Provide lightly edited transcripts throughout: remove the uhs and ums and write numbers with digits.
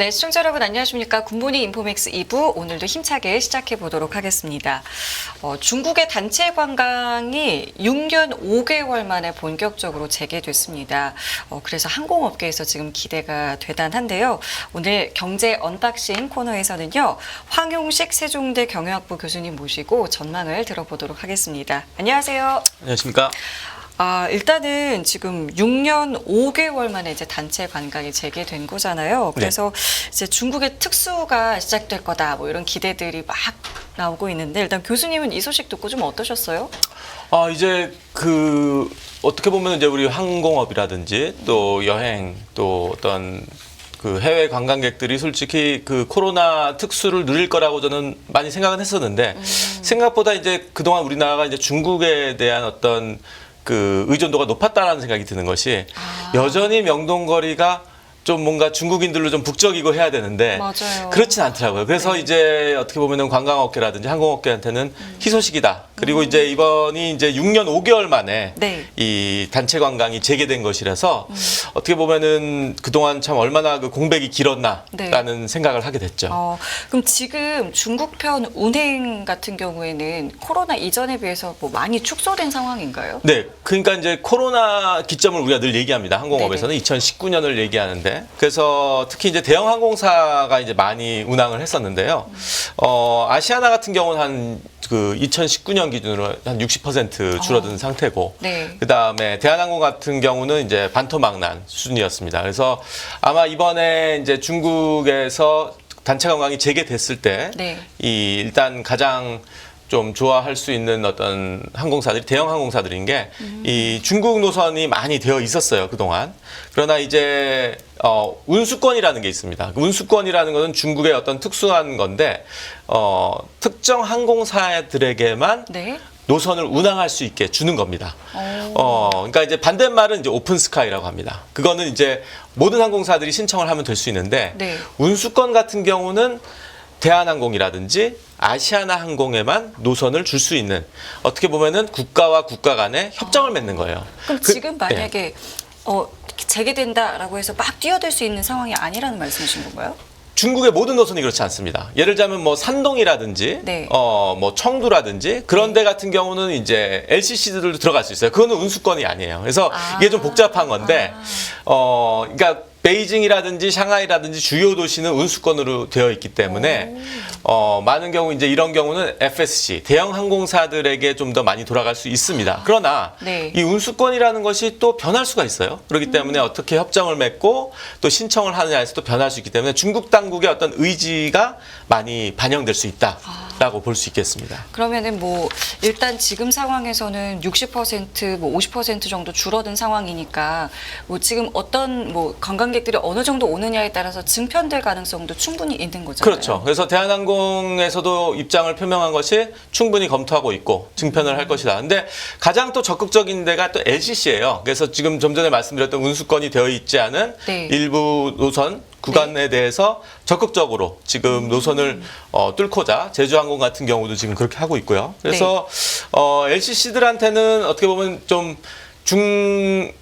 네, 시청자 여러분 안녕하십니까. 굿모닝 인포맥스 2부 오늘도 힘차게 시작해 보도록 하겠습니다. 중국의 단체 관광이 6년 5개월 만에 본격적으로 재개됐습니다. 그래서 항공업계에서 지금 기대가 대단한데요. 오늘 경제 언박싱 코너에서는요. 황용식 세종대 경영학부 교수님 모시고 전망을 들어보도록 하겠습니다. 안녕하세요. 안녕하십니까. 일단은 지금 6년 5개월 만에 이제 단체 관광이 재개된 거잖아요. 그래서 이제 중국의 특수가 시작될 거다, 뭐 이런 기대들이 막 나오고 있는데, 일단 교수님은 이 소식 듣고 좀 어떠셨어요? 이제 어떻게 보면 이제 우리 항공업이라든지 또 여행 또 어떤 그 해외 관광객들이 솔직히 그 코로나 특수를 누릴 거라고 저는 많이 생각은 했었는데, 생각보다 이제 그동안 우리나라가 이제 중국에 대한 어떤 그 의존도가 높았다라는 생각이 드는 것이 여전히 명동거리가 좀 뭔가 중국인들로 좀 북적이고 해야 되는데 맞아요. 그렇진 않더라고요. 그래서 이제 어떻게 보면은 관광업계라든지 항공업계한테는 희소식이다. 그리고 이제 이번이 이제 6년 5개월 만에 이 단체 관광이 재개된 것이라서 어떻게 보면은 그동안 참 얼마나 그 공백이 길었나라는 생각을 하게 됐죠. 그럼 지금 중국 편 운행 같은 경우에는 코로나 이전에 비해서 뭐 많이 축소된 상황인가요? 네, 그러니까 이제 코로나 기점을 우리가 늘 얘기합니다. 항공업에서는 2019년을 얘기하는데, 그래서 특히 이제 대형 항공사가 이제 많이 운항을 했었는데요. 아시아나 같은 경우는 한 그 2019년 기준으로 한 60% 줄어든 상태고, 그 다음에 대한항공 같은 경우는 이제 반토막난 수준이었습니다. 그래서 아마 이번에 이제 중국에서 단체 관광이 재개됐을 때, 이 일단 가장 좀 좋아할 수 있는 어떤 항공사들이 대형 항공사들인 게 이 중국 노선이 많이 되어 있었어요, 그동안. 그러나 이제 운수권이라는 게 있습니다. 운수권이라는 것은 중국의 어떤 특수한 건데 특정 항공사들에게만 노선을 운항할 수 있게 주는 겁니다. 그러니까 이제 반대말은 이제 오픈 스카이라고 합니다. 그거는 이제 모든 항공사들이 신청을 하면 될 수 있는데, 운수권 같은 경우는 대한항공이라든지 아시아나 항공에만 노선을 줄 수 있는, 어떻게 보면은 국가와 국가 간에 협정을 맺는 거예요. 그럼 지금 만약에 재개된다라고 해서 막 뛰어들 수 있는 상황이 아니라는 말씀이신 건가요? 중국의 모든 노선이 그렇지 않습니다. 예를 들자면 뭐 산동이라든지 뭐 청두라든지 그런 데 같은 경우는 이제 LCC들도 들어갈 수 있어요. 그거는 운수권이 아니에요. 그래서 이게 좀 복잡한 건데 그러니까 베이징이라든지 샹하이라든지 주요 도시는 운수권으로 되어 있기 때문에 많은 경우 이제 이런 경우는 FSC 대형 항공사들에게 좀 더 많이 돌아갈 수 있습니다. 그러나 이 운수권이라는 것이 또 변할 수가 있어요. 그렇기 때문에 어떻게 협정을 맺고 또 신청을 하느냐에서 또 변할 수 있기 때문에 중국 당국의 어떤 의지가 많이 반영될 수 있다라고 볼 수 있겠습니다. 그러면은 뭐 일단 지금 상황에서는 60% 뭐 50% 정도 줄어든 상황이니까 뭐 지금 어떤 뭐 관광객들이 어느 정도 오느냐에 따라서 증편될 가능성도 충분히 있는 거잖아요. 그렇죠. 그래서 대한항공에서도 입장을 표명한 것이 충분히 검토하고 있고 증편을 할 것이다. 근데 가장 또 적극적인 데가 또 LCC예요. 그래서 지금 좀 전에 말씀드렸던 운수권이 되어 있지 않은 일부 노선 구간에 대해서 적극적으로 지금 노선을 뚫고자 제주항공 같은 경우도 지금 그렇게 하고 있고요. 그래서 LCC들한테는 어떻게 보면 좀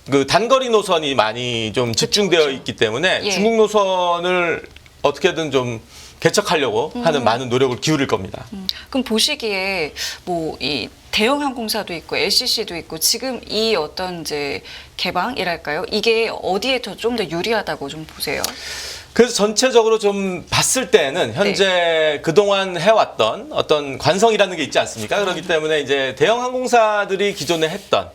그 단거리 노선이 많이 좀 집중되어 있기 때문에 중국 노선을 어떻게든 좀 개척하려고 하는 많은 노력을 기울일 겁니다. 그럼 보시기에 뭐 이 대형 항공사도 있고 LCC도 있고 지금 이 어떤 이제 개방이랄까요? 이게 어디에 좀 더 유리하다고 좀 보세요? 그래서 전체적으로 좀 봤을 때는 현재 그동안 해왔던 어떤 관성이라는 게 있지 않습니까? 그렇기 때문에 이제 대형 항공사들이 기존에 했던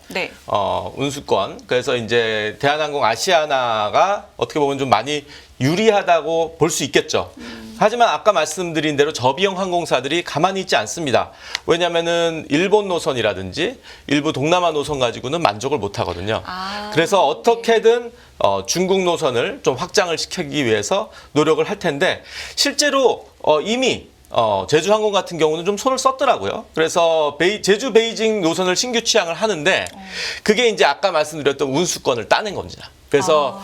운수권, 그래서 이제 대한항공 아시아나가 어떻게 보면 좀 많이 유리하다고 볼 수 있겠죠. 하지만 아까 말씀드린 대로 저비용 항공사들이 가만히 있지 않습니다. 왜냐하면은 일본 노선이라든지 일부 동남아 노선 가지고는 만족을 못 하거든요. 그래서 어떻게든 중국 노선을 좀 확장을 시키기 위해서 노력을 할 텐데, 실제로 이미 제주항공 같은 경우는 좀 손을 썼더라고요. 그래서 제주 베이징 노선을 신규 취항을 하는데, 그게 이제 아까 말씀드렸던 운수권을 따낸 겁니다. 그래서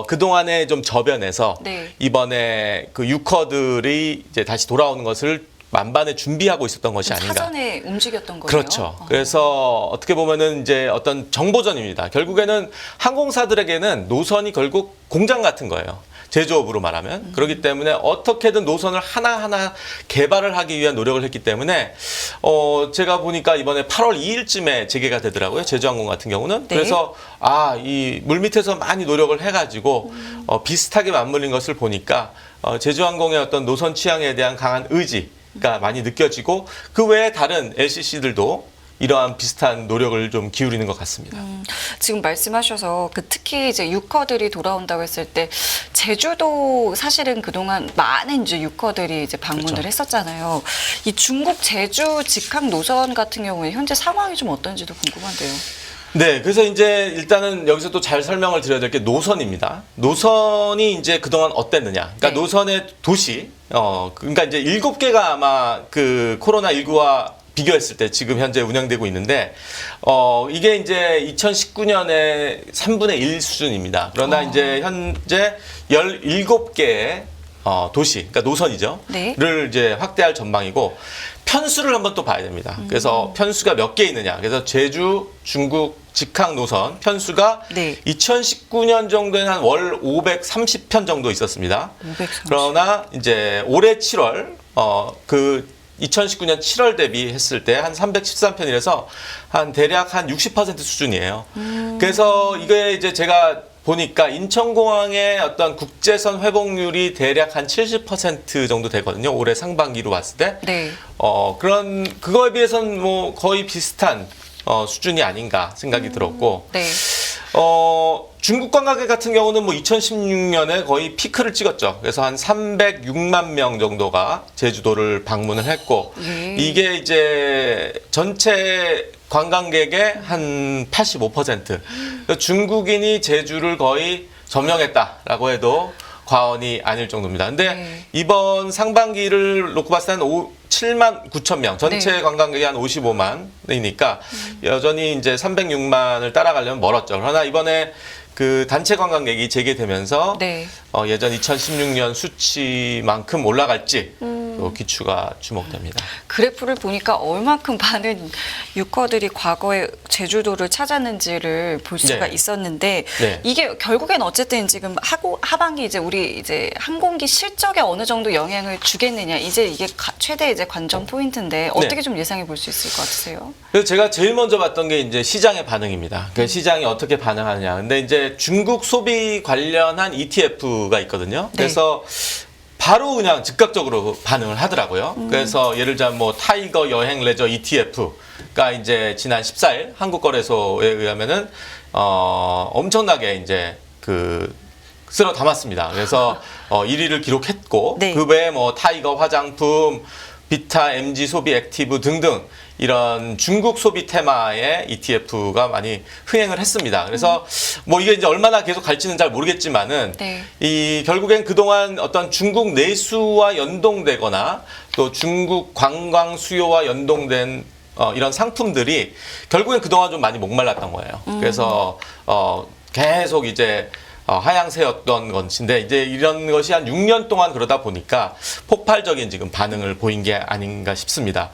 그동안에 좀 저변해서 이번에 그 유커들이 이제 다시 돌아오는 것을 만반에 준비하고 있었던 것이 아닌가. 사전에 움직였던 거예요. 그렇죠. 그래서 어떻게 보면은 이제 어떤 정보전입니다. 결국에는 항공사들에게는 노선이 결국 공장 같은 거예요. 제조업으로 말하면. 그렇기 때문에 어떻게든 노선을 하나하나 개발을 하기 위한 노력을 했기 때문에 제가 보니까 이번에 8월 2일쯤에 재개가 되더라고요. 제주항공 같은 경우는. 네. 그래서 이 물밑에서 많이 노력을 해가지고 비슷하게 맞물린 것을 보니까 제주항공의 어떤 노선 취향에 대한 강한 의지가 많이 느껴지고 그 외에 다른 LCC들도 이러한 비슷한 노력을 좀 기울이는 것 같습니다. 지금 말씀하셔서 특히 이제 유커들이 돌아온다고 했을 때 제주도 사실은 그동안 많은 이제 유커들이 이제 방문을 그렇죠. 했었잖아요. 이 중국 제주 직항 노선 같은 경우에 현재 상황이 좀 어떤지도 궁금한데요. 네, 그래서 이제 일단은 여기서 또 잘 설명을 드려야 될 게 노선입니다. 노선이 이제 그동안 어땠느냐. 그러니까 네. 노선의 도시, 그러니까 이제 7개가 아마 그 코로나19와 비교했을 때 지금 현재 운영되고 있는데, 이게 이제 2019년에 3분의 1 수준입니다. 그러나 이제 현재 17개의 도시, 그러니까 노선이죠. 네. 를 이제 확대할 전망이고, 편수를 한번 또 봐야 됩니다. 그래서 편수가 몇 개 있느냐. 그래서 제주, 중국 직항 노선 편수가 네. 2019년 정도에는 한 월 530편 정도 있었습니다. 530. 그러나 이제 올해 7월, 2019년 7월 대비했을 때 한 313편이라서 한 대략 한 60% 수준이에요. 그래서 이게 이제 제가 보니까 인천공항의 어떤 국제선 회복률이 대략 한 70% 정도 되거든요. 올해 상반기로 봤을 때. 네. 그거에 비해서는 뭐 거의 비슷한 수준이 아닌가 생각이 들었고. 네. 중국 관광객 같은 경우는 뭐 2016년에 거의 피크를 찍었죠. 그래서 한 306만 명 정도가 제주도를 방문을 했고, 예. 이게 이제 전체 관광객의 한 85%. 그러니까 중국인이 제주를 거의 점령했다라고 해도 과언이 아닐 정도입니다. 근데 네. 이번 상반기를 놓고 봤을 때는 7만 9천 명, 전체 네. 관광객이 한 55만이니까 여전히 이제 306만을 따라가려면 멀었죠. 그러나 이번에 그 단체 관광객이 재개되면서 네. 예전 2016년 수치만큼 올라갈지 또 기추가 주목됩니다. 그래프를 보니까 얼만큼 많은 유커들이 과거에 제주도를 찾았는지를 볼 수가 네. 있었는데 네. 이게 결국엔 어쨌든 지금 하반기 이제 우리 이제 항공기 실적에 어느 정도 영향을 주겠느냐 이제 이게 최대 이제 관전 포인트인데 어떻게 좀 예상해 볼 수 있을 것 같으세요? 그래서 제가 제일 먼저 봤던 게 이제 시장의 반응입니다. 그 시장이 어떻게 반응하느냐. 근데 이제 중국 소비 관련한 ETF가 있거든요. 네. 그래서 바로 그냥 즉각적으로 반응을 하더라고요. 그래서 예를 들자면 뭐 타이거 여행 레저 ETF가 이제 지난 14일 한국거래소에 의하면은 엄청나게 이제 쓸어 담았습니다. 그래서 1위를 기록했고 네. 그 외에 뭐 타이거 화장품, 비타 MG 소비 액티브 등등 이런 중국 소비 테마의 ETF가 많이 흥행을 했습니다. 그래서 뭐 이게 이제 얼마나 계속 갈지는 잘 모르겠지만은 네. 이 결국엔 그동안 어떤 중국 내수와 연동되거나 또 중국 관광 수요와 연동된 이런 상품들이 결국엔 그동안 좀 많이 목말랐던 거예요. 그래서 계속 이제 하향세였던 것인데 이제 이런 것이 한 6년 동안 그러다 보니까 폭발적인 지금 반응을 보인 게 아닌가 싶습니다.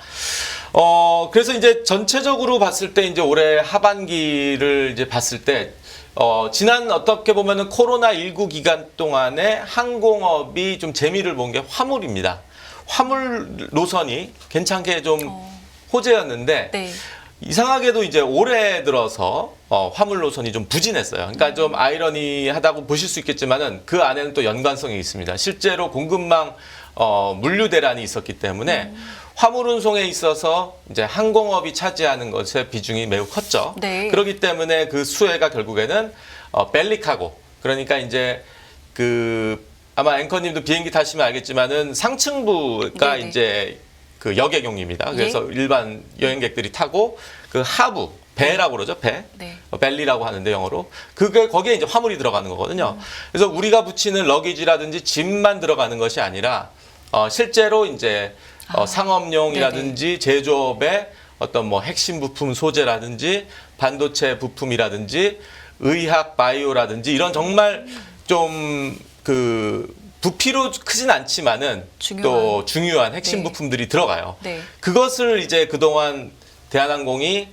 그래서 이제 전체적으로 봤을 때 이제 올해 하반기를 이제 봤을 때 지난 어떻게 보면은 코로나19 기간 동안에 항공업이 좀 재미를 본 게 화물입니다. 화물 노선이 괜찮게 좀 호재였는데 네. 이상하게도 이제 올해 들어서 화물 노선이 좀 부진했어요. 그러니까 좀 아이러니하다고 보실 수 있겠지만은 그 안에는 또 연관성이 있습니다. 실제로 공급망 물류 대란이 있었기 때문에 화물 운송에 있어서 이제 항공업이 차지하는 것의 비중이 매우 컸죠. 네. 그렇기 때문에 그 수혜가 결국에는 벨리카고 그러니까 이제 아마 앵커님도 비행기 타시면 알겠지만은 상층부가 네네. 이제 그 여객용입니다. 그래서 예? 일반 여행객들이 타고 그 하부 배라고 그러죠. 배. 네. 벨리라고 하는데 영어로. 그게 거기에 이제 화물이 들어가는 거거든요. 그래서 우리가 붙이는 러기지라든지 짐만 들어가는 것이 아니라 실제로 이제 상업용이라든지 제조업의 어떤 뭐 핵심 부품 소재라든지 반도체 부품이라든지 의학 바이오라든지 이런 정말 좀 부피로 크진 않지만은 또 중요한 핵심 네. 부품들이 들어가요. 네. 그것을 이제 그동안 대한항공이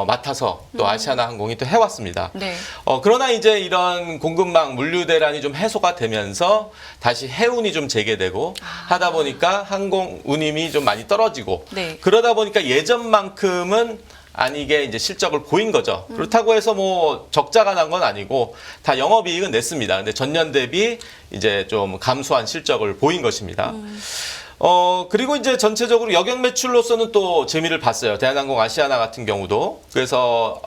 맡아서 또 아시아나항공이 또 해왔습니다. 네. 그러나 이제 이런 공급망 물류 대란이 좀 해소가 되면서 다시 해운이 좀 재개되고 하다 보니까 항공 운임이 좀 많이 떨어지고 네. 그러다 보니까 예전만큼은 아니게 이제 실적을 보인 거죠. 그렇다고 해서 뭐 적자가 난 건 아니고 다 영업이익은 냈습니다. 근데 전년 대비 이제 좀 감소한 실적을 보인 것입니다. 그리고 이제 전체적으로 여객 매출로서는 또 재미를 봤어요. 대한항공 아시아나 같은 경우도. 그래서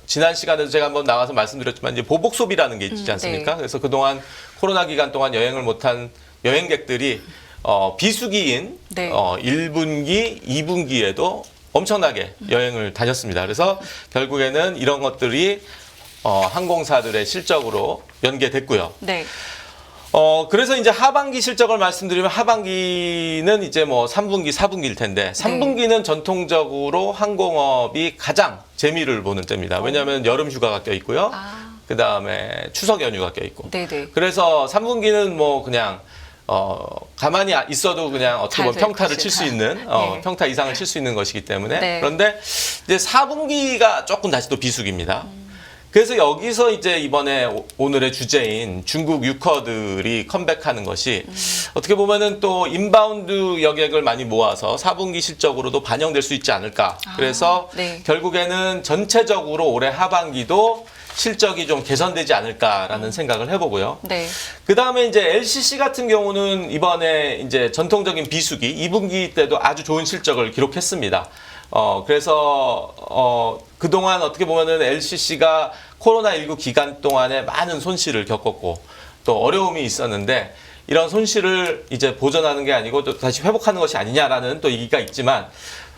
지난 시간에도 제가 한번 나와서 말씀드렸지만 이제 보복 소비라는 게 있지 않습니까? 네. 그래서 그동안 코로나 기간 동안 여행을 못한 여행객들이 비수기인 네. 1분기, 2분기에도 엄청나게 여행을 다녔습니다. 그래서 결국에는 이런 것들이 항공사들의 실적으로 연계됐고요. 네. 그래서 이제 하반기 실적을 말씀드리면 하반기는 이제 뭐 3분기, 4분기일 텐데 3분기는 전통적으로 항공업이 가장 재미를 보는 때입니다. 왜냐하면 여름 휴가가 껴 있고요. 그 다음에 추석 연휴가 껴 있고. 네네. 그래서 3분기는 뭐 그냥 가만히 있어도 그냥 어떻게 보면 잘 될 평타를 칠 수 것이다. 있는, 네. 평타 이상을 칠 수 있는 것이기 때문에. 네. 그런데 이제 4분기가 조금 다시 또 비수기입니다. 그래서 여기서 이제 이번에 오늘의 주제인 중국 유커들이 컴백하는 것이 어떻게 보면은 또 인바운드 여객을 많이 모아서 4분기 실적으로도 반영될 수 있지 않을까. 그래서 네. 결국에는 전체적으로 올해 하반기도 실적이 좀 개선되지 않을까라는 생각을 해보고요. 네. 그 다음에 이제 LCC 같은 경우는 이번에 이제 전통적인 비수기 2분기 때도 아주 좋은 실적을 기록했습니다. 그래서 그동안 어떻게 보면은 LCC가 코로나19 기간 동안에 많은 손실을 겪었고 또 어려움이 있었는데 이런 손실을 이제 보전하는 게 아니고 또 다시 회복하는 것이 아니냐라는 또 얘기가 있지만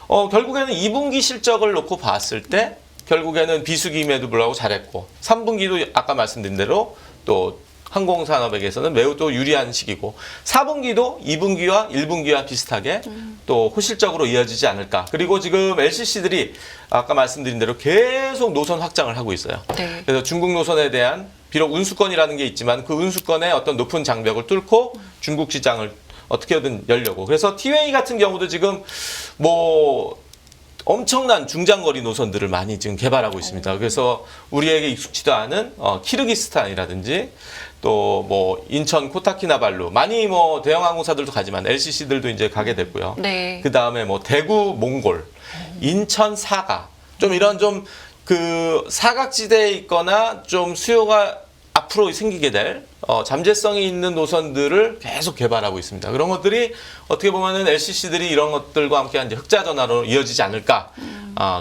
결국에는 2분기 실적을 놓고 봤을 때 결국에는 비수기임에도 불구하고 잘했고 3분기도 아까 말씀드린 대로 또 항공산업에게서는 매우 또 유리한 시기고 4분기도 2분기와 1분기와 비슷하게 또 호실적으로 이어지지 않을까. 그리고 지금 LCC들이 아까 말씀드린 대로 계속 노선 확장을 하고 있어요. 네. 그래서 중국 노선에 대한 비록 운수권이라는 게 있지만 그 운수권의 어떤 높은 장벽을 뚫고 중국 시장을 어떻게든 열려고. 그래서 티웨이 같은 경우도 지금 뭐 엄청난 중장거리 노선들을 많이 지금 개발하고 있습니다. 그래서 우리에게 익숙지도 않은 키르기스탄이라든지 또 뭐 인천 코타키나발루 많이 뭐 대형 항공사들도 가지만 LCC들도 이제 가게 됐고요. 네. 그 다음에 뭐 대구 몽골, 인천 사가 좀 이런 좀 그 사각지대에 있거나 좀 수요가 앞으로 생기게 될 잠재성이 있는 노선들을 계속 개발하고 있습니다. 그런 것들이 어떻게 보면은 LCC들이 이런 것들과 함께 이제 흑자 전환으로 이어지지 않을까.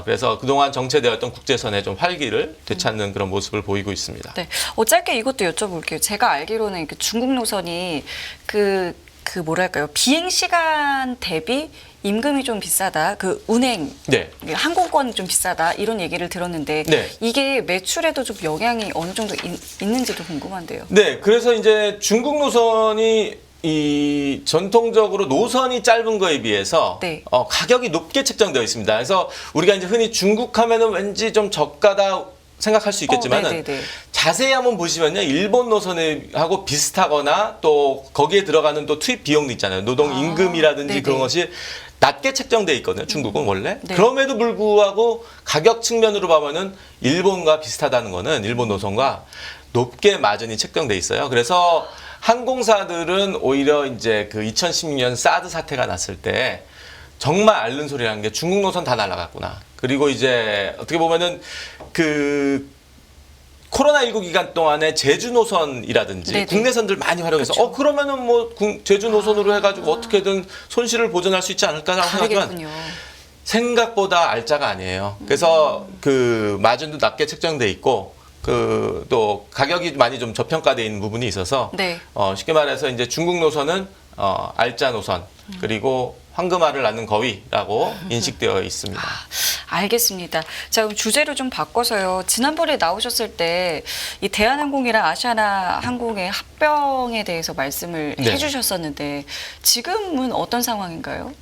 그래서 그동안 정체되었던 국제선의 좀 활기를 되찾는 그런 모습을 보이고 있습니다. 네. 짧게 이것도 여쭤볼게요. 제가 알기로는 그 중국 노선이 그 뭐랄까요. 비행 시간 대비 임금이 좀 비싸다. 그 운행, 네. 항공권이 좀 비싸다. 이런 얘기를 들었는데 네. 이게 매출에도 좀 영향이 어느 정도 있는지도 궁금한데요. 네, 그래서 이제 중국 노선이 이 전통적으로 노선이 짧은 거에 비해서 네. 가격이 높게 책정되어 있습니다. 그래서 우리가 이제 흔히 중국 하면은 왠지 좀 저가다 생각할 수 있겠지만은 네네네. 자세히 한번 보시면요, 일본 노선하고 비슷하거나 또 거기에 들어가는 또 투입 비용도 있잖아요. 노동 임금이라든지 네네. 그런 것이 낮게 책정돼 있거든요. 중국은 원래. 네. 그럼에도 불구하고 가격 측면으로 보면은 일본과 비슷하다는 거는 일본 노선과 높게 마진이 책정돼 있어요. 그래서 항공사들은 오히려 이제 그 2016년 사드 사태가 났을 때 정말 앓는 소리라는 게 중국 노선 다 날아갔구나. 그리고 이제 어떻게 보면은 그 코로나19 기간 동안에 제주 노선이라든지 네네. 국내선들 많이 활용해서 그렇죠. 그러면은 뭐 제주 노선으로 해가지고 어떻게든 손실을 보전할 수 있지 않을까라고 생각하지만 다르겠군요. 생각보다 알짜가 아니에요. 그래서 그 마진도 낮게 책정돼 있고 그 또 가격이 많이 좀 저평가돼 있는 부분이 있어서 네. 쉽게 말해서 이제 중국 노선은 알짜 노선 그리고 황금알을 낳는 거위라고 인식되어 있습니다. 알겠습니다. 자, 그럼 주제를 좀 바꿔서요. 지난번에 나오셨을 때 이 대한항공이랑 아시아나 항공의 합병에 대해서 말씀을 네. 해주셨었는데 지금은 어떤 상황인가요?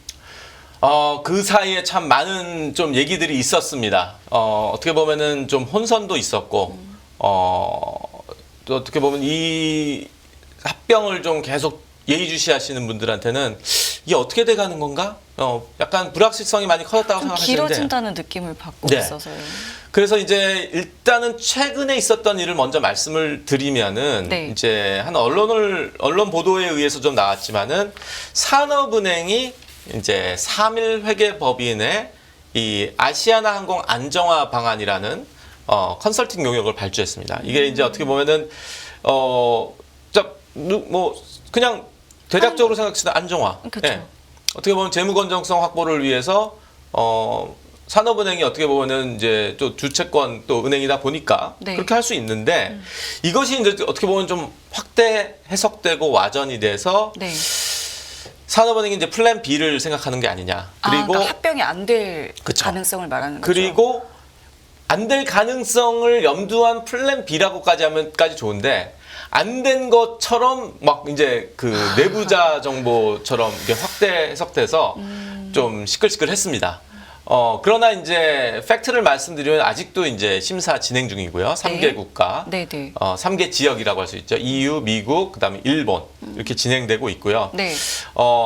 그 사이에 참 많은 좀 얘기들이 있었습니다. 어떻게 보면은 좀 혼선도 있었고, 또 어떻게 보면 이 합병을 좀 계속 예의주시하시는 분들한테는 이게 어떻게 돼가는 건가? 약간 불확실성이 많이 커졌다고 좀 생각하시는데 길어진다는 느낌을 받고 네. 있어서요. 그래서 이제 일단은 최근에 있었던 일을 먼저 말씀을 드리면은 네. 이제 한 언론 보도에 의해서 좀 나왔지만은 산업은행이 이제 3일 회계 법인의 이 아시아나 항공 안정화 방안이라는 컨설팅 용역을 발주했습니다. 이게 이제 어떻게 보면은 뭐 그냥 대략적으로 생각해서 안정화. 그쵸. 예. 어떻게 보면 재무 건전성 확보를 위해서 산업은행이 어떻게 보면은 이제 또 주채권 또 은행이다 보니까 네. 그렇게 할 수 있는데 이것이 이제 어떻게 보면 좀 확대 해석되고 와전이 돼서 네. 산업은행이 이제 플랜 B를 생각하는 게 아니냐. 그리고 그러니까 합병이 안 될 그쵸. 가능성을 말하는 거죠. 그리고 안 될 가능성을 염두한 플랜 B라고까지 하면까지 좋은데 안 된 것처럼 막 이제 그 내부자 정보처럼 이게 확대 해석돼서 좀 시끌시끌했습니다. 그러나 이제 팩트를 말씀드리면 아직도 이제 심사 진행 중이고요. 3개 네. 국가, 네네. 3개 지역이라고 할 수 있죠. EU, 미국, 그다음에 일본 이렇게 진행되고 있고요. 네.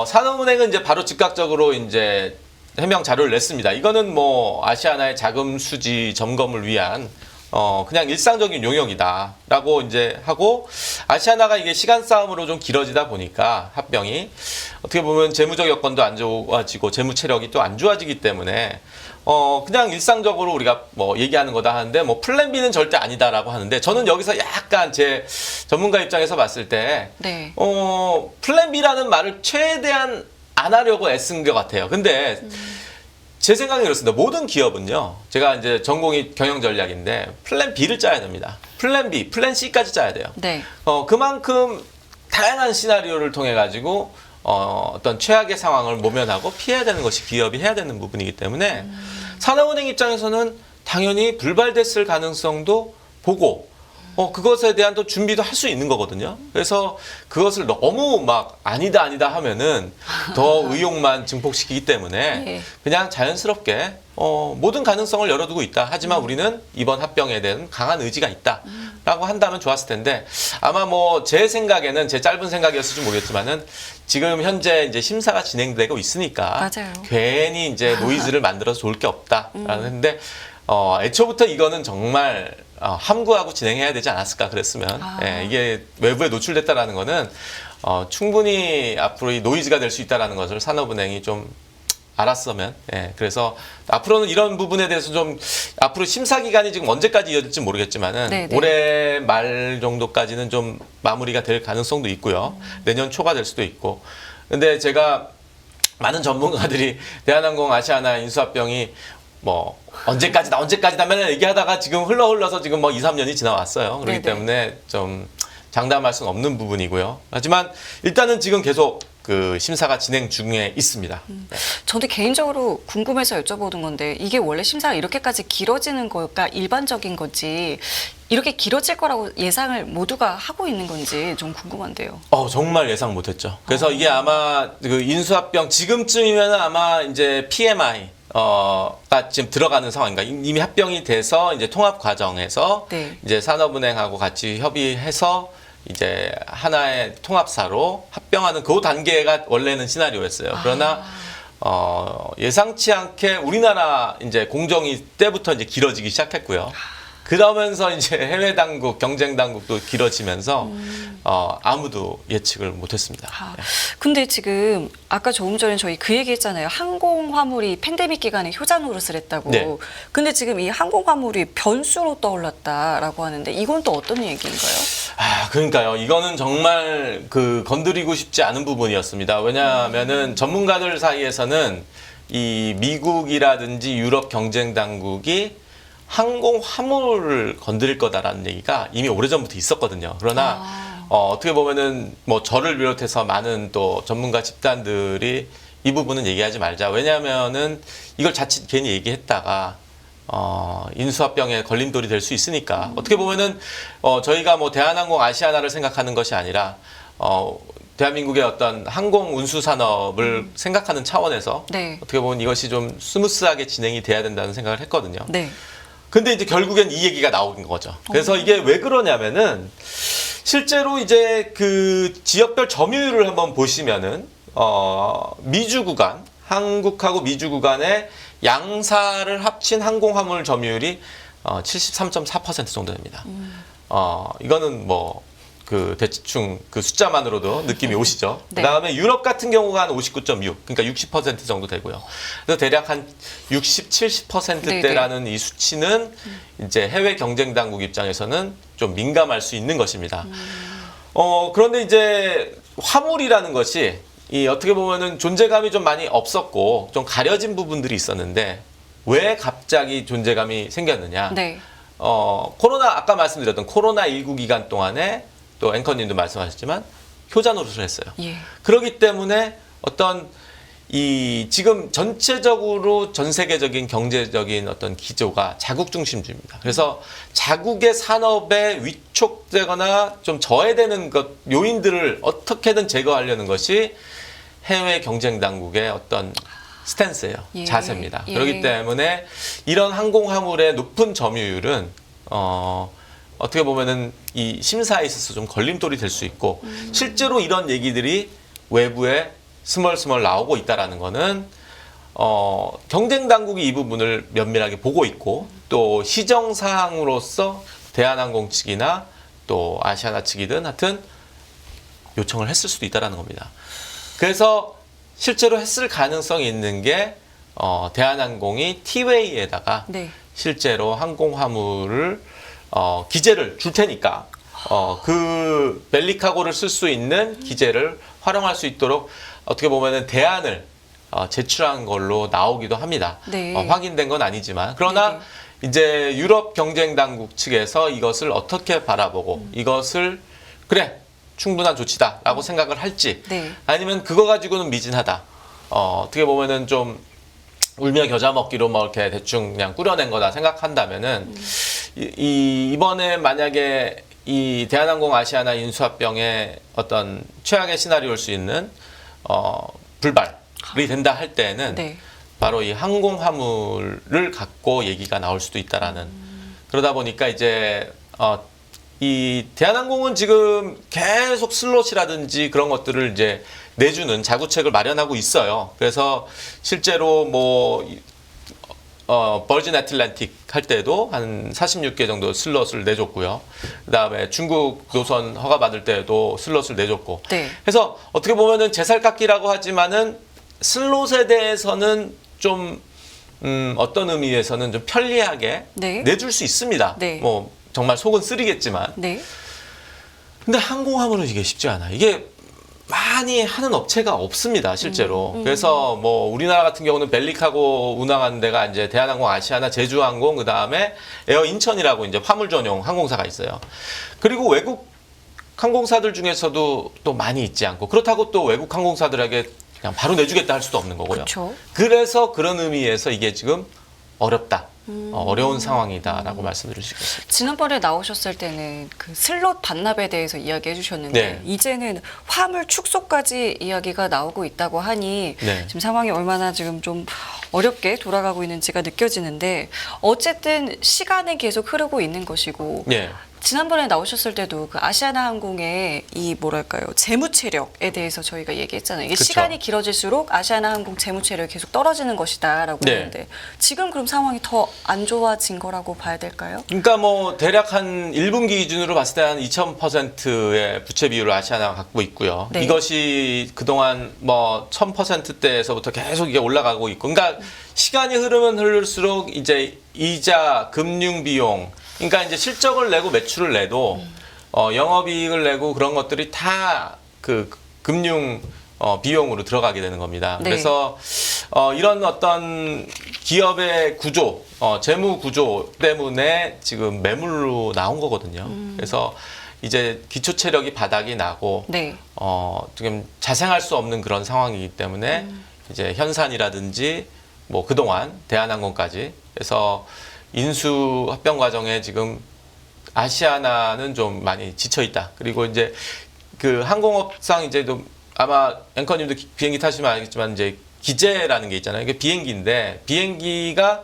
산업은행은 이제 바로 즉각적으로 이제 해명 자료를 냈습니다. 이거는 뭐 아시아나의 자금 수지 점검을 위한 그냥 일상적인 용역이다라고 이제 하고 아시아나가 이게 시간 싸움으로 좀 길어지다 보니까 합병이 어떻게 보면 재무적 여건도 안 좋아지고 재무 체력이 또 안 좋아지기 때문에 그냥 일상적으로 우리가 뭐 얘기하는 거다 하는데 뭐 플랜 B는 절대 아니다라고 하는데 저는 여기서 약간 제 전문가 입장에서 봤을 때 네. 플랜 B라는 말을 최대한 안 하려고 애쓴 것 같아요. 근데 제 생각은 그렇습니다. 모든 기업은요. 제가 이제 전공이 경영 전략인데 플랜 B를 짜야 됩니다. 플랜 B, 플랜 C까지 짜야 돼요. 네. 그만큼 다양한 시나리오를 통해 가지고 어떤 최악의 상황을 모면하고 피해야 되는 것이 기업이 해야 되는 부분이기 때문에 산업은행 입장에서는 당연히 불발됐을 가능성도 보고 그것에 대한 또 준비도 할 수 있는 거거든요. 그래서 그것을 너무 막 아니다 하면은 더 의욕만 증폭시키기 때문에 네. 그냥 자연스럽게 모든 가능성을 열어두고 있다. 하지만 우리는 이번 합병에 대한 강한 의지가 있다라고 한다면 좋았을 텐데 아마 뭐 제 생각에는 제 짧은 생각이었을지 모르겠지만은 지금 현재 이제 심사가 진행되고 있으니까 맞아요. 괜히 이제 노이즈를 만들어서 좋을 게 없다라는 했는데 애초부터 이거는 정말 함구하고 진행해야 되지 않았을까 그랬으면 예, 이게 외부에 노출됐다라는 거는 충분히 앞으로 이 노이즈가 될 수 있다라는 것을 산업은행이 좀 알았으면 그래서 앞으로는 이런 부분에 대해서 좀 앞으로 심사 기간이 지금 언제까지 이어질지 모르겠지만은 네네. 올해 말 정도까지는 좀 마무리가 될 가능성도 있고요. 내년 초가 될 수도 있고. 근데 제가 많은 전문가들이 대한항공 아시아나 인수합병이 뭐 언제까지다 맨날 얘기하다가 지금 흘러서 지금 뭐 2, 3년이 지나왔어요. 그렇기 네네. 때문에 좀 장담할 수는 없는 부분이고요. 하지만 일단은 지금 계속 그 심사가 진행 중에 있습니다. 저도 개인적으로 궁금해서 여쭤보는 건데 이게 원래 심사가 이렇게까지 길어지는 거가 일반적인 건지 이렇게 길어질 거라고 예상을 모두가 하고 있는 건지 좀 궁금한데요. 정말 예상 못했죠. 그래서 이게 아마 그 인수합병 지금쯤이면 아마 이제 PMI 가 지금 들어가는 상황인가 이미 합병이 돼서 이제 통합 과정에서 네. 이제 산업은행하고 같이 협의해서 이제 하나의 통합사로 합병하는 그 단계가 원래는 시나리오였어요. 그러나 예상치 않게 우리나라 이제 공정위 때부터 이제 길어지기 시작했고요. 그러면서 이제 해외 당국, 경쟁 당국도 길어지면서 아무도 예측을 못했습니다. 근데 지금 아까 조금 전에 저희 그 얘기했잖아요. 항공 화물이 팬데믹 기간에 효자 노릇을 했다고. 네. 근데 지금 이 항공 화물이 변수로 떠올랐다라고 하는데 이건 또 어떤 얘기인가요? 그러니까요. 이거는 정말 그 건드리고 싶지 않은 부분이었습니다. 왜냐하면은 전문가들 사이에서는 이 미국이라든지 유럽 경쟁 당국이 항공 화물을 건드릴 거다라는 얘기가 이미 오래전부터 있었거든요. 그러나 어떻게 보면은 뭐 저를 비롯해서 많은 또 전문가 집단들이 이 부분은 얘기하지 말자. 왜냐하면은 이걸 자칫 괜히 얘기했다가 인수합병에 걸림돌이 될 수 있으니까 어떻게 보면은 저희가 뭐 대한항공 아시아나를 생각하는 것이 아니라 대한민국의 어떤 항공 운수 산업을 생각하는 차원에서 네. 어떻게 보면 이것이 좀 스무스하게 진행이 돼야 된다는 생각을 했거든요. 네. 근데 이제 결국엔 이 얘기가 나오는 거죠. 그래서 이게 왜 그러냐면은 실제로 이제 그 지역별 점유율을 한번 보시면은 미주 구간, 한국하고 미주 구간의 양사를 합친 항공화물 점유율이 73.4% 정도 됩니다. 이거는 뭐 그 대충 그 숫자만으로도 느낌이 오시죠. 네. 그다음에 유럽 같은 경우가 한 59.6, 그러니까 60% 정도 되고요. 그래서 대략 한 60, 70%대라는 이 수치는 이제 해외 경쟁 당국 입장에서는 좀 민감할 수 있는 것입니다. 그런데 이제 화물이라는 것이 이 어떻게 보면은 존재감이 좀 많이 없었고 좀 가려진 부분들이 있었는데 왜 갑자기 존재감이 생겼느냐? 네. 아까 말씀드렸던 코로나19 기간 동안에 또 앵커님도 말씀하셨지만 효자 노릇을 했어요. 예. 그렇기 때문에 어떤 이 지금 전체적으로 전 세계적인 경제적인 어떤 기조가 자국 중심주의입니다. 그래서 자국의 산업에 위촉되거나 좀 저해되는 것 요인들을 어떻게든 제거하려는 것이 해외 경쟁 당국의 어떤 스탠스예요. 예. 자세입니다. 예. 그렇기 때문에 이런 항공화물의 높은 점유율은 어떻게 보면은 이 심사에 있어서 좀 걸림돌이 될 수 있고 실제로 이런 얘기들이 외부에 스멀스멀 나오고 있다라는 거는 경쟁 당국이 이 부분을 면밀하게 보고 있고 또 시정 사항으로서 대한항공 측이나 또 아시아나 측이든 하여튼 요청을 했을 수도 있다라는 겁니다. 그래서 실제로 했을 가능성이 있는 게 대한항공이 티웨이에다가 네. 실제로 항공화물을 기재를 줄 테니까 그 벨리카고를 쓸 수 있는 기재를 활용할 수 있도록 어떻게 보면은 대안을 제출한 걸로 나오기도 합니다. 네. 확인된 건 아니지만 그러나 네네. 이제 유럽 경쟁 당국 측에서 이것을 어떻게 바라보고 이것을 그래 충분한 조치다라고 생각을 할지 네. 아니면 그거 가지고는 미진하다. 어떻게 보면은 좀 울며 겨자 먹기로 뭐 이렇게 대충 그냥 꾸려낸 거다 생각한다면은 이번에 만약에 이 대한항공 아시아나 인수합병의 어떤 최악의 시나리오일 수 있는 불발이 된다 할 때는 네. 바로 이 항공화물을 갖고 얘기가 나올 수도 있다라는 그러다 보니까 이제 이 대한항공은 지금 계속 슬롯이라든지 그런 것들을 이제 내주는 자구책을 마련하고 있어요. 그래서 실제로 뭐 버진 애틀랜틱 할 때도 한 46개 정도 슬롯을 내줬고요. 그다음에 중국 노선 허가 받을 때도 슬롯을 내줬고. 네. 그래서 어떻게 보면은 제살깎기라고 하지만은 슬롯에 대해서는 좀 어떤 의미에서는 좀 편리하게 네. 내줄 수 있습니다. 네. 뭐 정말 속은 쓰리겠지만. 네. 근데 항공화물은 이게 쉽지 않아. 이게 많이 하는 업체가 없습니다, 실제로. 그래서 뭐 우리나라 같은 경우는 벨리카고 운항하는 데가 이제 대한항공 아시아나 제주항공 그다음에 에어 인천이라고 이제 화물 전용 항공사가 있어요. 그리고 외국 항공사들 중에서도 또 많이 있지 않고 그렇다고 또 외국 항공사들에게 그냥 바로 내주겠다 할 수도 없는 거고요. 그렇죠. 그래서 그런 의미에서 이게 지금 어렵다. 어려운 상황이다라고 말씀드릴 수 있겠습니다. 지난번에 나오셨을 때는 그 슬롯 반납에 대해서 이야기해 주셨는데 네. 이제는 화물 축소까지 이야기가 나오고 있다고 하니 네. 지금 상황이 얼마나 지금 좀 어렵게 돌아가고 있는지가 느껴지는데 어쨌든 시간은 계속 흐르고 있는 것이고 예. 지난번에 나오셨을 때도 그 아시아나 항공의 이 뭐랄까요 재무 체력에 대해서 저희가 얘기했잖아요. 이게 그쵸. 시간이 길어질수록 아시아나 항공 재무 체력이 계속 떨어지는 것이다라고 네. 했는데 지금 그럼 상황이 더 안 좋아진 거라고 봐야 될까요? 그러니까 뭐 대략 한 1분기 기준으로 봤을 때 한 2000%의 부채 비율을 아시아나가 갖고 있고요. 네. 이것이 그동안 뭐 1000%대에서부터 계속 이게 올라가고 있고, 그러니까 시간이 흐르면 흐를수록 이제 이자, 금융 비용, 그러니까 이제 실적을 내고 매출을 내도 영업이익을 내고 그런 것들이 다 그 금융 비용으로 들어가게 되는 겁니다. 네. 그래서 이런 어떤 기업의 구조, 재무 구조 때문에 지금 매물로 나온 거거든요. 그래서 이제 기초 체력이 바닥이 나고 네. 지금 자생할 수 없는 그런 상황이기 때문에 이제 현산이라든지 뭐 그동안 대한항공까지 그래서 인수 합병 과정에 지금 아시아나는 좀 많이 지쳐 있다. 그리고 이제 그 항공업상 이제 좀 아마 앵커님도 비행기 타시면 알겠지만 이제 기재라는 게 있잖아요. 이게 비행기인데 비행기가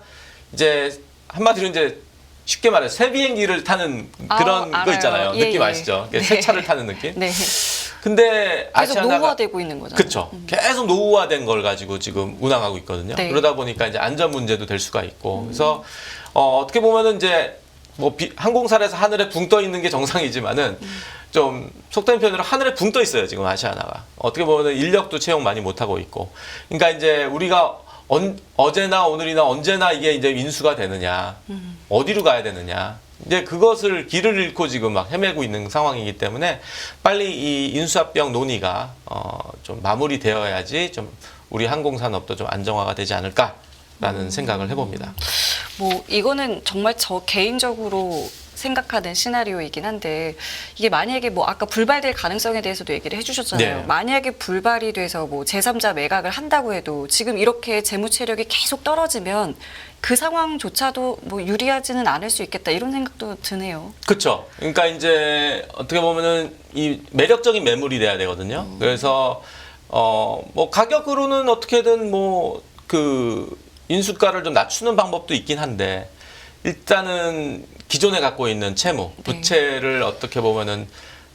이제 한마디로 이제 쉽게 말해 새 비행기를 타는 그런 거 알아요. 있잖아요. 예, 느낌 예. 아시죠? 네. 새 차를 타는 느낌. 네. 근데 계속 아시아나가 노후화되고 있는 거잖아요. 그렇죠. 계속 노후화된 걸 가지고 지금 운항하고 있거든요. 네. 그러다 보니까 이제 안전 문제도 될 수가 있고. 그래서 어떻게 보면은 이제 뭐 항공사에서 하늘에 붕 떠 있는 게 정상이지만은 좀 속된 표현으로 하늘에 붕 떠 있어요. 지금 아시아나가. 어떻게 보면은 인력도 채용 많이 못 하고 있고. 그러니까 이제 우리가 어제나 오늘이나 언제나 이게 이제 인수가 되느냐, 어디로 가야 되느냐. 이제 그것을 길을 잃고 지금 막 헤매고 있는 상황이기 때문에 빨리 이 인수합병 논의가 좀 마무리되어야지 좀 우리 항공산업도 좀 안정화가 되지 않을까라는 생각을 해봅니다. 뭐 이거는 정말 저 개인적으로 생각하는 시나리오이긴 한데 이게 만약에 뭐 아까 불발될 가능성에 대해서도 얘기를 해주셨잖아요. 네. 만약에 불발이 돼서 뭐 제3자 매각을 한다고 해도 지금 이렇게 재무 체력이 계속 떨어지면 그 상황조차도 뭐 유리하지는 않을 수 있겠다 이런 생각도 드네요. 그렇죠. 그러니까 이제 어떻게 보면은 이 매력적인 매물이 돼야 되거든요. 그래서 뭐 가격으로는 어떻게든 뭐 그 인수가를 좀 낮추는 방법도 있긴 한데 일단은 기존에 갖고 있는 채무, 부채를 어떻게 보면은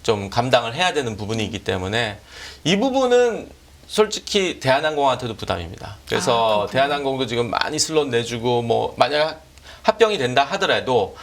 좀 감당을 해야 되는 부분이기 때문에 이 부분은 솔직히 대한항공한테도 부담입니다. 그래서 대한항공도 지금 많이 슬롯 내주고 뭐 만약 합병이 된다 하더라도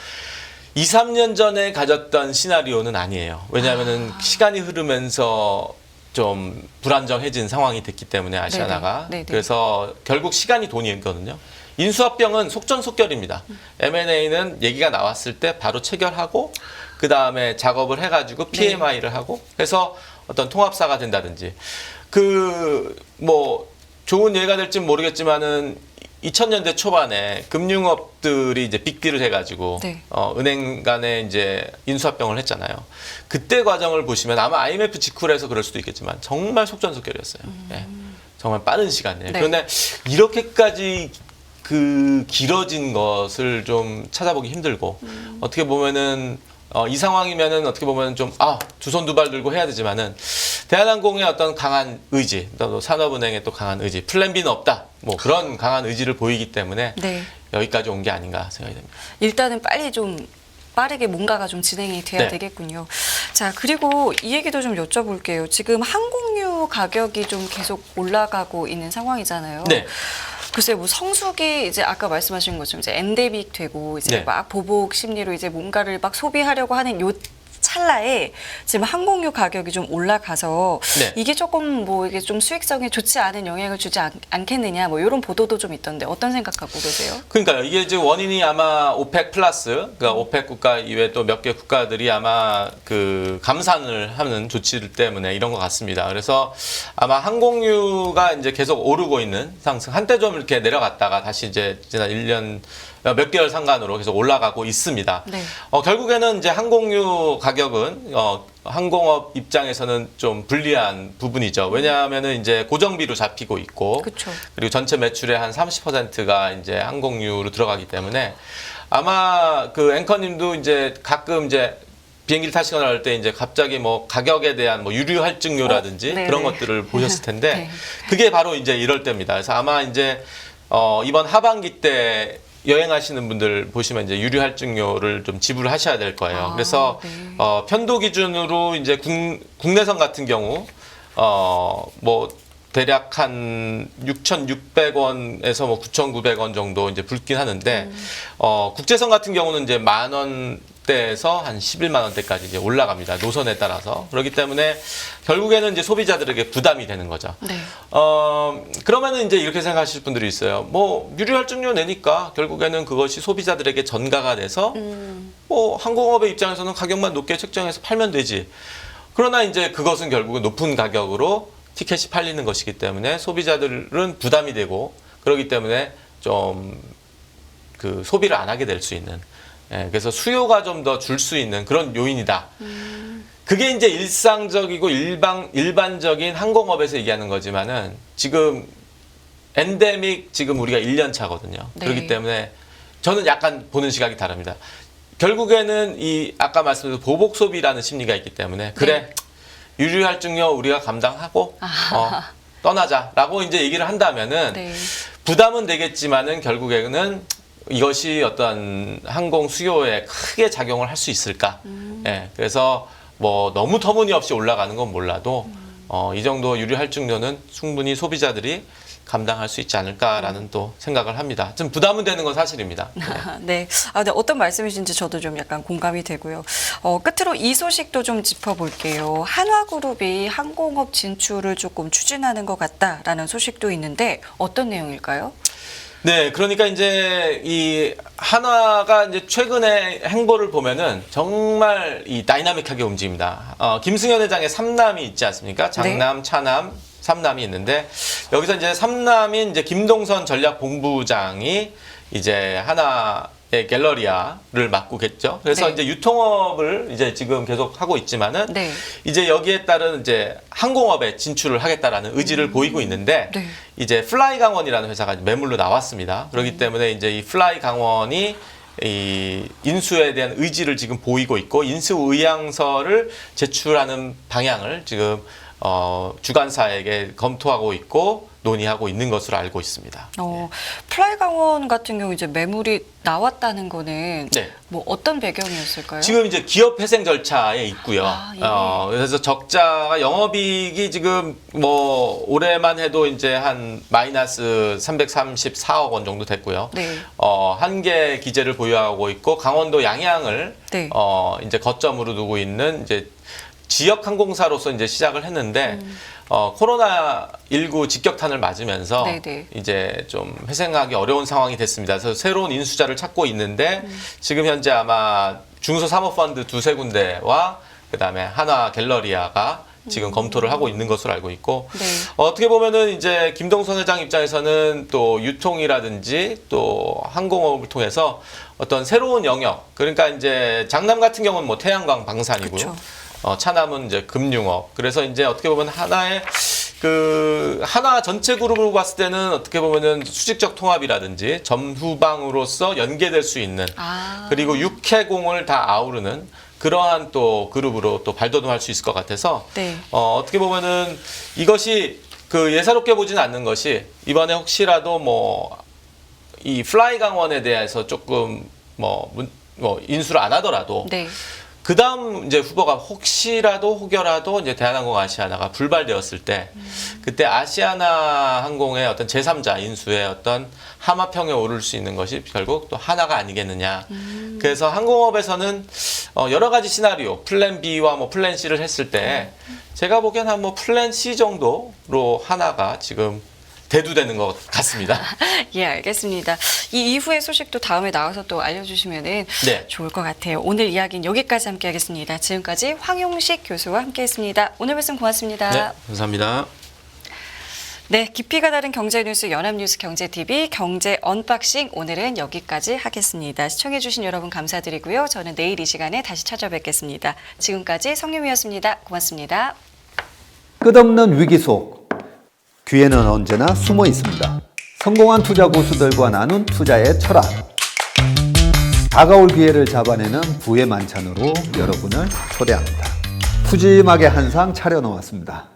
2, 3년 전에 가졌던 시나리오는 아니에요. 왜냐하면은 시간이 흐르면서 좀 불안정해진 상황이 됐기 때문에 아시아나가. 네네. 그래서 결국 시간이 돈이거든요. 인수합병은 속전속결입니다. M&A는 얘기가 나왔을 때 바로 체결하고 그 다음에 작업을 해가지고 PMI를 하고 해서 어떤 통합사가 된다든지 그 뭐 좋은 예가 될지는 모르겠지만은 2000년대 초반에 금융업들이 이제 빅딜을 해가지고 네. 은행 간에 이제 인수합병을 했잖아요. 그때 과정을 보시면 아마 IMF 직후라서 그럴 수도 있겠지만 정말 속전속결이었어요. 예. 정말 빠른 시간에. 네. 그런데 이렇게까지 그 길어진 것을 좀 찾아보기 힘들고 어떻게 보면은 이 상황이면은 어떻게 보면 좀 두 손 두 발 들고 해야 되지만은 대한항공의 어떤 강한 의지, 또 산업은행의 또 강한 의지, 플랜 B는 없다. 뭐 그런 강한 의지를 보이기 때문에 네. 여기까지 온 게 아닌가 생각이 됩니다. 일단은 빨리 좀 빠르게 뭔가가 좀 진행이 돼야 네. 되겠군요. 자, 그리고 이 얘기도 좀 여쭤볼게요. 지금 항공유 가격이 좀 계속 올라가고 있는 상황이잖아요. 네. 글쎄 뭐 성수기 이제 아까 말씀하신 것처럼 이제 엔데믹 되고 이제 네. 막 보복 심리로 이제 뭔가를 막 소비하려고 하는 요 찰나에 지금 항공유 가격이 좀 올라가서 네. 이게 조금 뭐 이게 좀 수익성에 좋지 않은 영향을 주지 않겠느냐 뭐 이런 보도도 좀 있던데 어떤 생각 갖고 계세요? 그러니까요. 이게 이제 원인이 아마 오펙 플러스, 그러니까 오펙 국가 이외 또 몇 개 국가들이 아마 그 감산을 하는 조치들 때문에 이런 것 같습니다. 그래서 아마 항공유가 이제 계속 오르고 있는 상승. 한때 좀 이렇게 내려갔다가 다시 이제 지난 1년 몇 개월 상간으로 계속 올라가고 있습니다. 네. 결국에는 이제 항공유 가격은 항공업 입장에서는 좀 불리한 부분이죠. 왜냐하면은 이제 고정비로 잡히고 있고, 그쵸. 그리고 전체 매출의 한 30%가 이제 항공유로 들어가기 때문에 아마 그 앵커님도 이제 가끔 이제 비행기를 타시거나 할 때 이제 갑자기 뭐 가격에 대한 뭐 유류 할증료라든지 네네. 그런 것들을 보셨을 텐데 네. 그게 바로 이제 이럴 때입니다. 그래서 아마 이제 이번 하반기 때 여행하시는 분들 보시면 이제 유류 할증료를 좀 지불하셔야 될 거예요. 그래서 네. 편도 기준으로 이제 국내선 같은 경우 뭐 대략 한 6,600원에서 뭐 9,900원 정도 이제 붙긴 하는데 국제선 같은 경우는 이제 10,000원대에서 한 11만 원대까지 이제 올라갑니다. 노선에 따라서. 그렇기 때문에 결국에는 이제 소비자들에게 부담이 되는 거죠. 네. 그러면은 이제 이렇게 생각하실 분들이 있어요. 뭐 유류 할증료 내니까 결국에는 그것이 소비자들에게 전가가 돼서 뭐 항공업의 입장에서는 가격만 높게 책정해서 팔면 되지. 그러나 이제 그것은 결국은 높은 가격으로 티켓이 팔리는 것이기 때문에 소비자들은 부담이 되고 그렇기 때문에 좀 그 소비를 안 하게 될 수 있는 그래서 수요가 좀 더 줄 수 있는 그런 요인이다. 그게 이제 일상적이고 일반적인 항공업에서 얘기하는 거지만은 지금 엔데믹 지금 우리가 1년 차거든요. 네. 그렇기 때문에 저는 약간 보는 시각이 다릅니다. 결국에는 이 아까 말씀드린 보복 소비라는 심리가 있기 때문에 그래 유류 할증료 우리가 감당하고 떠나자라고 이제 얘기를 한다면은 네. 부담은 되겠지만은 결국에는 이것이 어떤 항공 수요에 크게 작용을 할 수 있을까? 예, 그래서 뭐 너무 터무니없이 올라가는 건 몰라도 이 정도 유류 할증료는 충분히 소비자들이 감당할 수 있지 않을까라는 또 생각을 합니다. 좀 부담은 되는 건 사실입니다. 네. 네. 어떤 말씀이신지 저도 좀 약간 공감이 되고요. 끝으로 이 소식도 좀 짚어볼게요. 한화그룹이 항공업 진출을 조금 추진하는 것 같다라는 소식도 있는데 어떤 내용일까요? 네, 그러니까 이제 이 한화가 이제 최근에 행보를 보면은 정말 이 다이나믹하게 움직입니다. 김승현 회장의 삼남이 있지 않습니까? 장남, 차남, 삼남이 있는데 여기서 이제 삼남인 이제 김동선 전략본부장이 이제 하나의 갤러리아를 맡고겠죠. 그래서 네. 이제 유통업을 이제 지금 계속 하고 있지만은 네. 이제 여기에 따른 이제 항공업에 진출을 하겠다라는 의지를 보이고 있는데 네. 이제 플라이 강원이라는 회사가 매물로 나왔습니다. 그렇기 때문에 이제 이 플라이 강원이 이 인수에 대한 의지를 지금 보이고 있고 인수 의향서를 제출하는 방향을 지금 주관사에게 검토하고 있고 논의하고 있는 것으로 알고 있습니다. 플라이 강원 같은 경우 이제 매물이 나왔다는 거는 네. 뭐 어떤 배경이었을까요? 지금 이제 기업 회생 절차에 있고요. 예. 그래서 적자가 영업이익이 지금 뭐 올해만 해도 이제 한 마이너스 334억 원 정도 됐고요. 네. 한 개 기재를 보유하고 있고 강원도 양양을 네. 이제 거점으로 두고 있는 이제 지역 항공사로서 이제 시작을 했는데 코로나19 직격탄을 맞으면서 네네. 이제 좀 회생하기 어려운 상황이 됐습니다. 그래서 새로운 인수자를 찾고 있는데 지금 현재 아마 중소사모펀드 두세 군데와 그다음에 한화 갤러리아가 지금 검토를 하고 있는 것으로 알고 있고 네. 어떻게 보면은 이제 김동선 회장 입장에서는 또 유통이라든지 또 항공업을 통해서 어떤 새로운 영역 그러니까 이제 장남 같은 경우는 뭐 태양광 방산이고요. 그쵸. 차남은 이제 금융업. 그래서 이제 어떻게 보면 하나의 그 하나 전체 그룹으로 봤을 때는 어떻게 보면은 수직적 통합이라든지 전후방으로서 연계될 수 있는 그리고 육해공을 다 아우르는 그러한 또 그룹으로 또 발돋움할 수 있을 것 같아서 네. 어떻게 보면은 이것이 그 예사롭게 보지는 않는 것이 이번에 혹시라도 뭐 이 플라이 강원에 대해서 조금 뭐 인수를 안 하더라도 네. 그 다음 이제 후보가 혹여라도 이제 대한항공 아시아나가 불발되었을 때 그때 아시아나 항공의 어떤 제3자 인수의 어떤 하마평에 오를 수 있는 것이 결국 또 하나가 아니겠느냐. 그래서 항공업에서는 여러 가지 시나리오, 플랜 B와 뭐 플랜 C를 했을 때 제가 보기엔 한 뭐 플랜 C 정도로 하나가 지금 대두되는 것 같습니다. 예, 알겠습니다. 이 이후의 소식도 다음에 나와서 또 알려주시면은 네. 좋을 것 같아요. 오늘 이야기는 여기까지 함께하겠습니다. 지금까지 황용식 교수와 함께했습니다. 오늘 말씀 고맙습니다. 네, 감사합니다. 네, 깊이가 다른 경제 뉴스 연합뉴스 경제TV 경제 언박싱 오늘은 여기까지 하겠습니다. 시청해주신 여러분 감사드리고요. 저는 내일 이 시간에 다시 찾아뵙겠습니다. 지금까지 성유미였습니다. 고맙습니다. 끝없는 위기 속 기회는 언제나 숨어 있습니다. 성공한 투자 고수들과 나눈 투자의 철학. 다가올 기회를 잡아내는 부의 만찬으로 여러분을 초대합니다. 푸짐하게 한 상 차려놓았습니다.